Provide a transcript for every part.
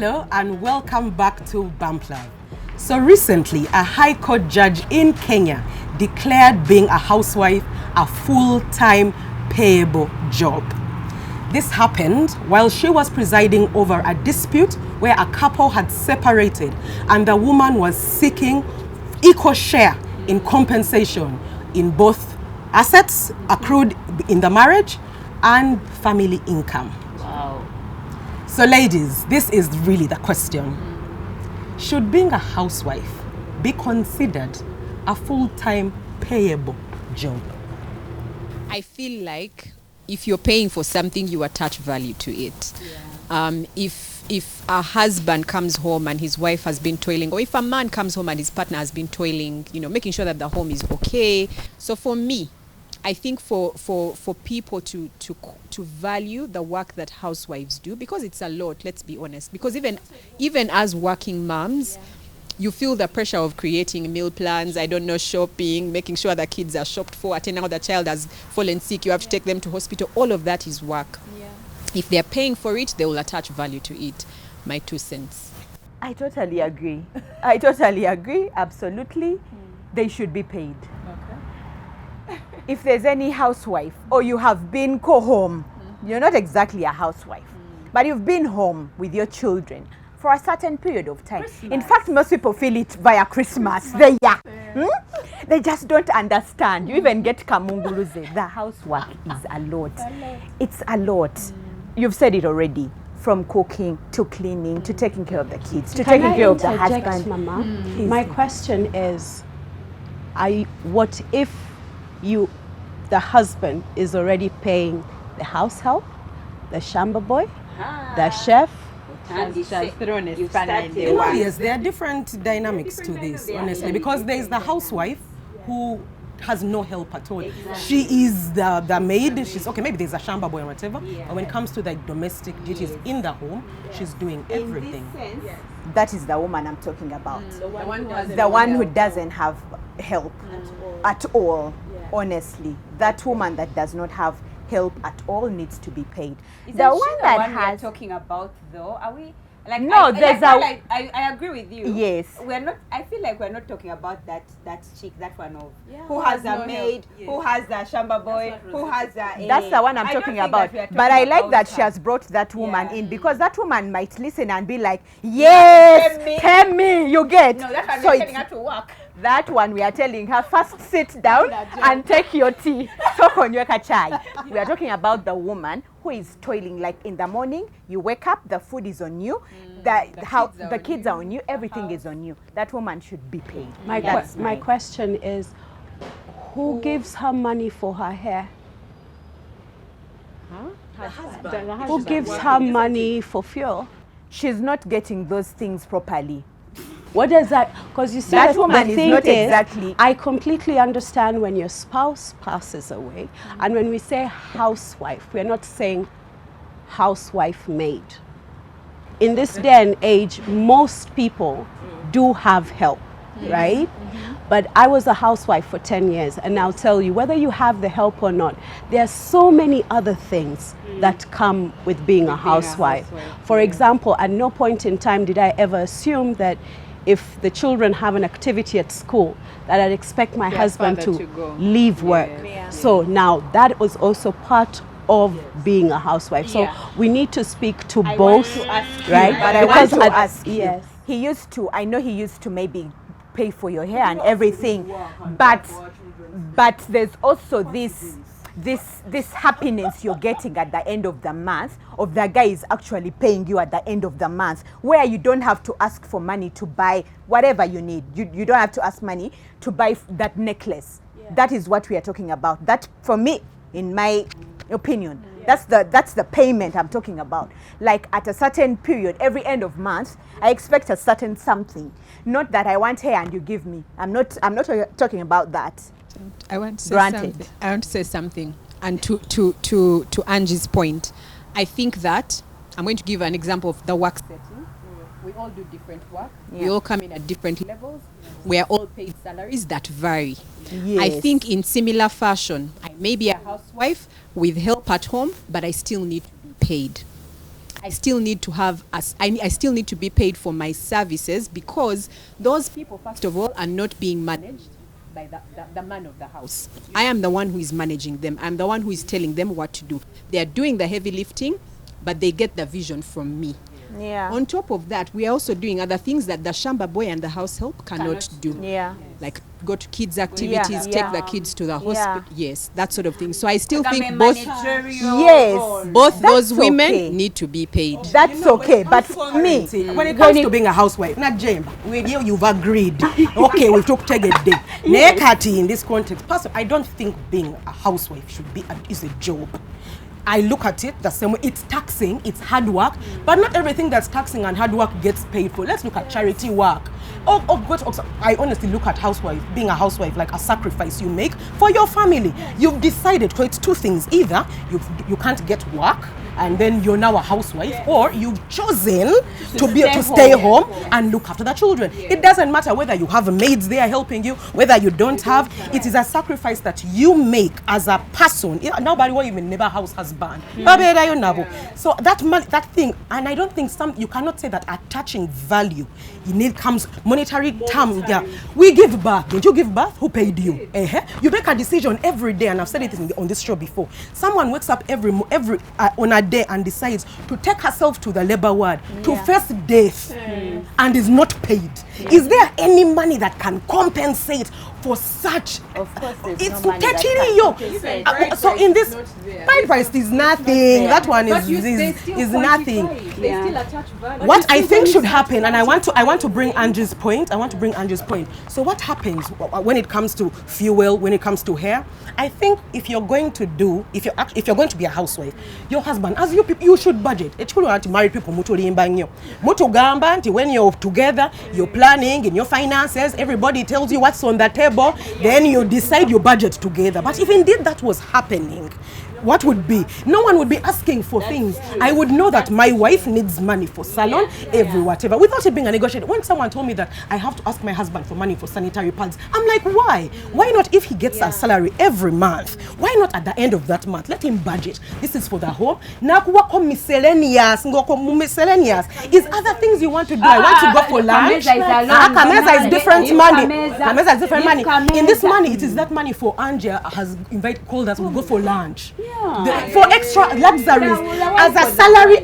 Hello and welcome back to Bampla. So recently, a High Court judge in Kenya declared being a housewife a full-time payable job. This happened while she was presiding over a dispute where a couple had separated and the woman was seeking equal share in compensation in both assets accrued in the marriage and family income. Wow. So ladies, this is really the question. Should being a housewife be considered a full-time payable job? I feel like if you're paying for something, you attach value to it. Yeah. If a husband comes home and his wife has been toiling, or if a man comes home and his partner has been toiling, making sure that the home is okay. So for me, I think for people to value the work that housewives do, because it's a lot, let's be honest. Because even as working moms, you feel the pressure of creating meal plans, shopping, making sure the kids are shopped for, attending how the child has fallen sick, you have to take them to hospital. All of that is work. Yeah. If they're paying for it, they will attach value to it. My 2 cents. I totally agree. Absolutely. They should be paid. Okay. If there's any housewife or you have been home, you're not exactly a housewife, but you've been home with your children for a certain period of time. Christmas. In fact, most people feel it via Christmas. They just don't understand. You even get kamunguruze. The housework is a lot. It's a lot. You've said it already. From cooking to cleaning to taking care of the kids to taking care of the husband. Mama? My question is, what if the husband is already paying the house help, the shamba boy, the chef? Yes, there are different dynamics to this, honestly, because there is the housewife who has no help at all. Exactly. She is the maid. She's okay, maybe there's a shamba boy or whatever, but when it comes to the domestic duties in the home, she's doing everything. In this sense, that is the woman I'm talking about. The one who doesn't have help at all. Honestly, that woman that does not have help at all needs to be paid. Is the one that we're talking about, though? Are we? Like, no, I agree with you. Yes. We're not. I feel like we're not talking about that chick, that one of who has a maid, who has a shamba boy, who has a. That's the one I'm talking about. But I like that she has brought that woman in, because that woman might listen and be like, yes, pay me, you get. No, that's why we're telling her to work. That one we are telling her, first sit down and take your tea. We are talking about the woman who is toiling, like in the morning, you wake up, the food is on you, the kids are on you, everything is on you. That woman should be paid. My question is, who gives her money for her hair? Her husband. Who gives her money for fuel? She's not getting those things properly. What does that, because you see, that woman is not exactly. I completely understand when your spouse passes away, and when we say housewife, we're not saying housewife maid. In this day and age, most people do have help, right? But I was a housewife for 10 years, and I'll tell you, whether you have the help or not, there are so many other things that come with being a housewife. For example, at no point in time did I ever assume that if the children have an activity at school, that I'd expect my husband to leave work. So now that was also part of being a housewife. So we need to speak to both, right? But I want to ask you. Yes. I know he used to maybe pay for your hair and everything, but there's also this happiness you're getting at the end of the month, of the guy is actually paying you at the end of the month, where you don't have to ask for money to buy whatever you need. You don't have to ask money to buy that necklace. That is what we are talking about. That, for me, in my opinion, that's the payment I'm talking about. Like at a certain period, every end of month, I expect a certain something. Not that I want hair and you give me. I'm not talking about that. I want to say something. And to Angie's point, I think that I'm going to give an example of the work setting. We all do different work. We all come in at different levels. We are all paid salaries that vary. I think in similar fashion, I may be a housewife with help at home, but I still need to be paid. I still need to have I still need to be paid for my services, because those people, first of all, are not being managed by the man of the house. I am the one who is managing them. I'm the one who is telling them what to do. They are doing the heavy lifting, but they get the vision from me. Yeah. On top of that, we are also doing other things that the shamba boy and the house help cannot do. Yeah. Like go to kids' activities, Yeah. take the kids to the hospital. Yes, that sort of thing. So I still Like a think both Yes. both those That's women okay. need to be paid. That's okay, but for me, when it comes to being a housewife, not Jemba, with you, you've agreed. Okay, we took take a day. Nekati in this context, personally, I don't think being a housewife should be is a job. I look at it the same way. It's taxing, it's hard work, but not everything that's taxing and hard work gets paid for. Let's look at charity work. I honestly look at being a housewife like a sacrifice you make for your family. You've decided, so it's two things. Either you can't get work and then you're now a housewife, or you've chosen to stay home and look after the children. It doesn't matter whether you have maids there helping you, whether you don't have. It is a sacrifice that you make as a person. Nobody will even never house husband. So that thing, and I don't think you cannot say that attaching value comes monetary term. Yeah, we give birth. Don't you give birth? Who paid you? You make a decision every day, and I've said it on this show before. Someone wakes up every on a day and decides to take herself to the labor ward to face death and is not paid. Is there any money that can compensate for such? Of course, It's so in this bride price is nothing. That one is nothing. They still attach value. What I think should happen, and I want to bring Angie's point. So what happens when it comes to fuel, when it comes to hair? I think if you're going to be a housewife, your husband, as you should budget. It's cool to marry people when you're together, you're planning in your finances, everybody tells you what's on the table, then you decide your budget together. But if indeed that was happening, what would be? No one would be asking for things. I would know that my wife needs money for salon, whatever, without it being a negotiation. When someone told me that I have to ask my husband for money for sanitary pads, I'm like, why? Why not if he gets a salary every month? Why not at the end of that month? Let him budget. This is for the home. Miscellaneous is other things you want to do. I want to go for lunch. Kameza is different money. Kameza is different money. In this money, it is that money for Angia has called us. We'll go for lunch. For extra luxuries. As a salary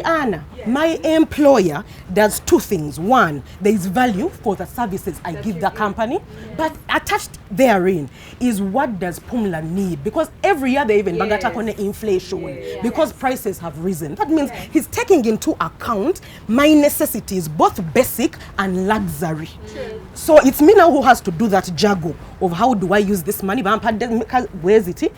earner, my employer does two things. One, there is value for the services I give the company, but attached therein is what does Pumla need? Because every year they even bagata on inflation because prices have risen. That means he's taking into account my necessities, both basic and luxury. So it's me now who has to do that juggle of how do I use this money? Where is it?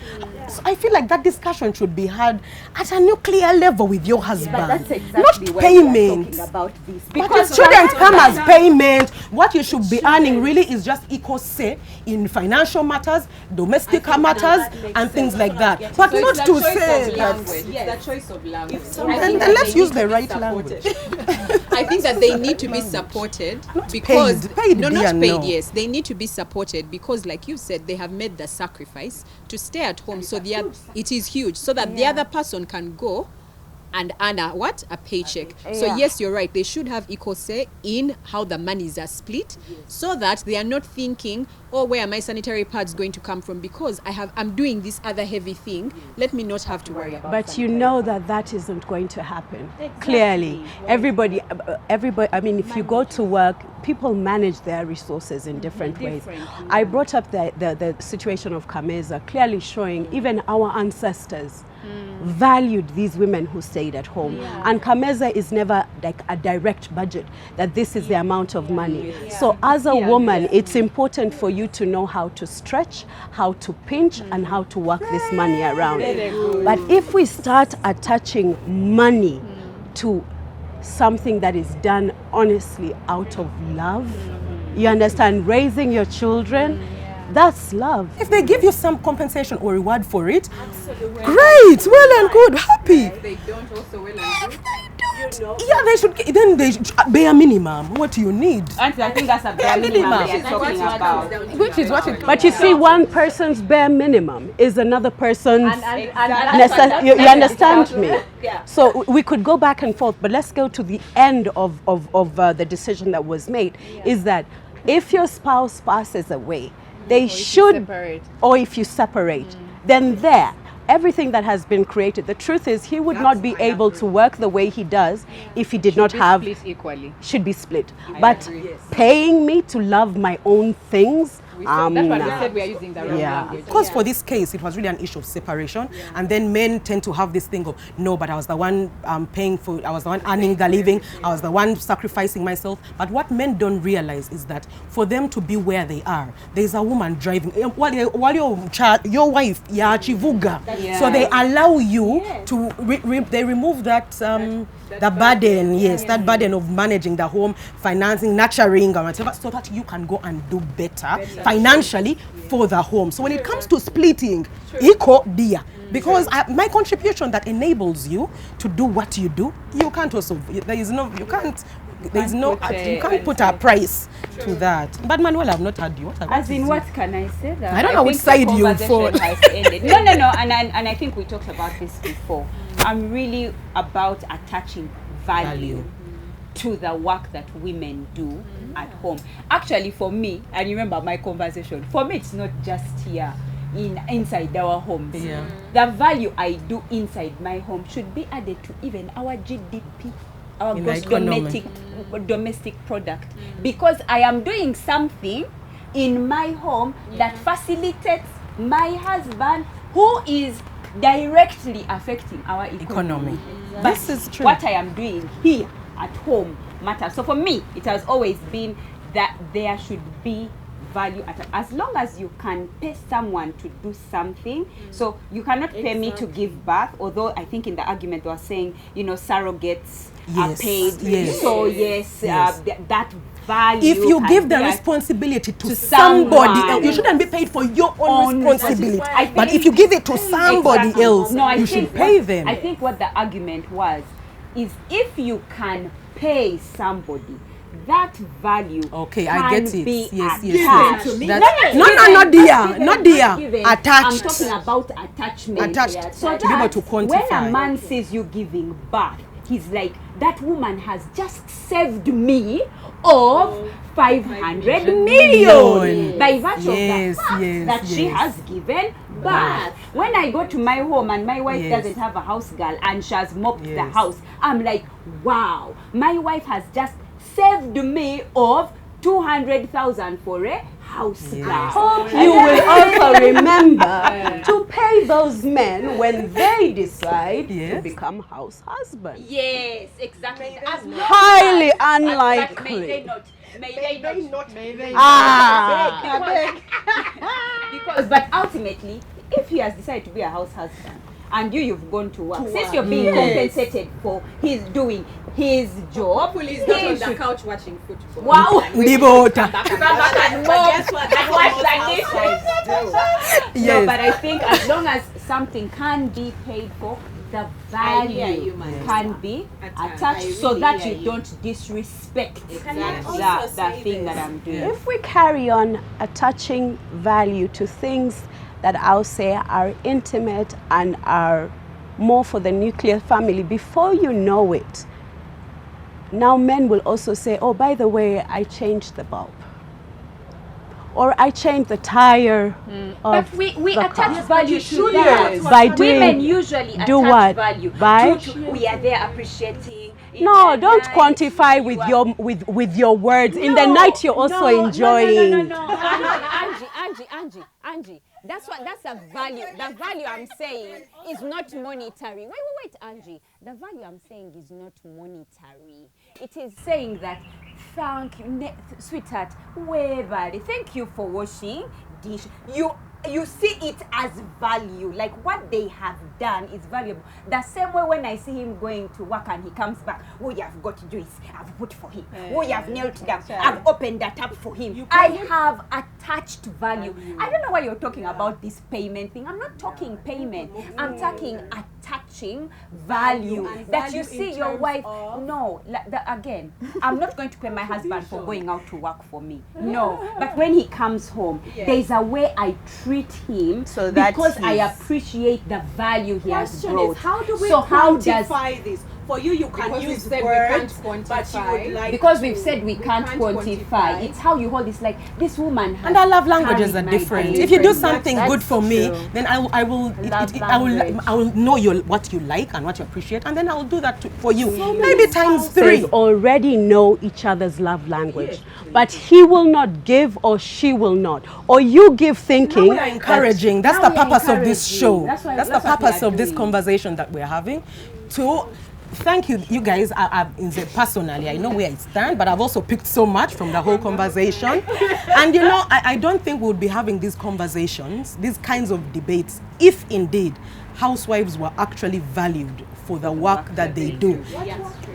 So I feel like that discussion should be had at a nuclear level with your husband. That's exactly not payment. Talking about this. Because it shouldn't come as payment. What you should be earning really is just equal say in financial matters, domestic matters, and things like that. But So not it's to the choice say of that. language. It's the choice of language. And let's use the right language. I think that they need to be supported because paid, not dear, paid. no. Yes, they need to be supported because, like you said, they have made the sacrifice to stay at home. So it is huge, so that the other person can go and earn a paycheck. So yes, you're right. They should have equal say in how the monies are split, so that they are not thinking, oh, where are my sanitary pads going to come from? Because I'm doing this other heavy thing. Let me not have to worry about. But you know that isn't going to happen. Clearly, everybody. I mean, if you go to work, people manage their resources in different ways. I brought up the situation of Kameza, clearly showing even our ancestors valued these women who stayed at home. And Kameza is never like a direct budget that this is the amount of money. So as a woman, it's important for you to know how to stretch, how to pinch, and how to work this money around. But if we start attaching money to something that is done honestly out of love, you understand, raising your children, that's love. If they give you some compensation or reward for it, great, well and good, happy. If they don't, also well and good. Yeah, they should. Then they should, bare minimum. What do you need? Auntie, I think that's a bare minimum we are talking about. Which is what it. But you see, one person's bare minimum is another person's. Exactly. You understand me? Yeah. So we could go back and forth, but let's go to the end of the decision that was made. Is that if your spouse passes away, they should, or if you separate, then everything that has been created. The truth is, he would not be able to work the way he does if he did not have. Split equally. Should be split. But paying me to love my own things. That's why we said we are using the wrong language. Because for this case, it was really an issue of separation, and then men tend to have this thing of no, but I was the one paying for, I was the one earning the living, I was the one sacrificing myself. But what men don't realize is that for them to be where they are, there's a woman driving. While your wife, chivuga, so they allow you to they remove that. The burden, that burden of managing the home, financing, nurturing, or whatever, so that you can go and do better financially for the home. So when it comes to splitting, equal dear, because my contribution that enables you to do what you do, you can't also. You can't put a price to that. But Manuel, I've not heard you. As in, what can I say? That I don't know which side you for. No, and I think we talked about this before. I'm really about attaching value to the work that women do at home. Actually, for me, and remember my conversation, for me it's not just here inside our homes. The value I do inside my home should be added to even our GDP, our gross domestic product, because I am doing something in my home that facilitates my husband, who is directly affecting our economy. But this is true. What I am doing here at home matters. So for me, it has always been that there should be value as long as you can pay someone to do something. So you cannot pay me to give birth, although I think in the argument they were saying, surrogates are paid. So that value. If you give the responsibility to somebody else, you shouldn't be paid for your own responsibility. But if you give it to somebody else, you should pay them. I think what the argument was is if you can pay somebody, that value I get it. Be yes. Not dear. Attached. I'm talking about attachment. So to be able to quantify. When a man sees you giving birth, he's like, that woman has just saved me of 500 million by virtue of the fact that she has given birth. When I go to my home and my wife doesn't have a house girl and she has mopped the house, I'm like, wow, my wife has just saved me of 200,000 for a house girl. Hope you will also remember to pay those men when they decide to become house husbands. Yes, exactly. Highly unlikely. May they not. Because, but ultimately, if he has decided to be a house husband and you've gone to work, since you're being compensated for his doing his job, He's not on the couch watching football. Wow. But guess what? No, but I think as long as something can be paid for, the value can be attached, so that you don't disrespect the thing that I'm doing. If we carry on attaching value to things that I'll say are intimate and are more for the nuclear family, before you know it, now men will also say, oh, by the way, I changed the bulb. Or I changed the tire of But we the attach car. value to that. By doing, Women usually attach value. We are there appreciating. No, don't quantify with your words. In the night, you're also enjoying. No. Angie. That's a value. The value I'm saying is not monetary. Wait, Angie. The value I'm saying is not monetary. It is saying that, thank you, sweetheart, thank you for washing dish. You see it as value, like what they have done is valuable. The same way when I see him going to work and he comes back, oh, you have got juice, I've put for him. Oh, you have knelt down, I've opened that up for him. I have attached value. I don't know why you're talking about this payment thing. I'm not talking payment. I'm talking attachment. attaching value, And that you value in see your terms wife. of- No, again, I'm not going to pay my husband for going out to work for me. No, but when he comes home, there's a way I treat him, So that because I he's- appreciate the value he has Question brought. is, how do we so how does quantify this? For you, you can Because we use said we words, can't but you would quantify. like because to. we've said we can't quantify. It's how you hold. It's like this woman has And our love languages carried are my different. day. If you do something That's good for me, true. then I will Love I language. will know what you like and what you appreciate, and then I will do that for you. Maybe times Spouses 3. already know each other's love language, but he will not give or she will not, or you give thinking. We are encouraging. That's now the we are purpose of this encouraging. show. That's That's the what we purpose are of this doing. conversation that we're having. To thank you, you guys. Personally, I know where I stand, but I've also picked so much from the whole conversation. And you know, I don't think we'll be having these conversations, these kinds of debates, if indeed housewives were actually valued for the work that they do.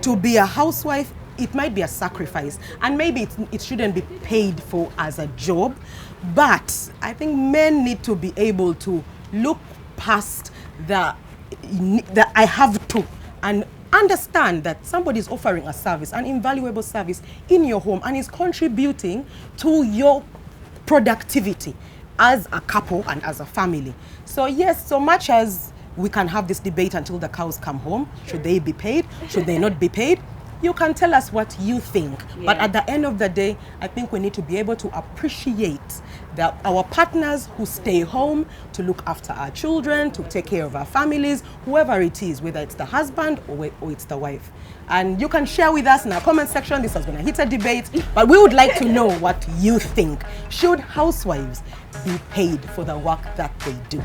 To be a housewife, it might be a sacrifice, and maybe it shouldn't be paid for as a job, but I think men need to be able to look past the I have to, and understand that somebody is offering a service, an invaluable service in your home, and is contributing to your productivity as a couple and as a family. So yes, so much as we can have this debate until the cows come home, should they be paid, should they not be paid, you can tell us what you think. But at the end of the day, I think we need to be able to appreciate that our partners who stay home to look after our children, to take care of our families, whoever it is, whether it's the husband or it's the wife. And you can share with us in our comment section. This has been a heated debate, but we would like to know what you think. Should housewives be paid for the work that they do?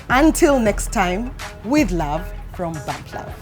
Until next time, with love from Bump Love.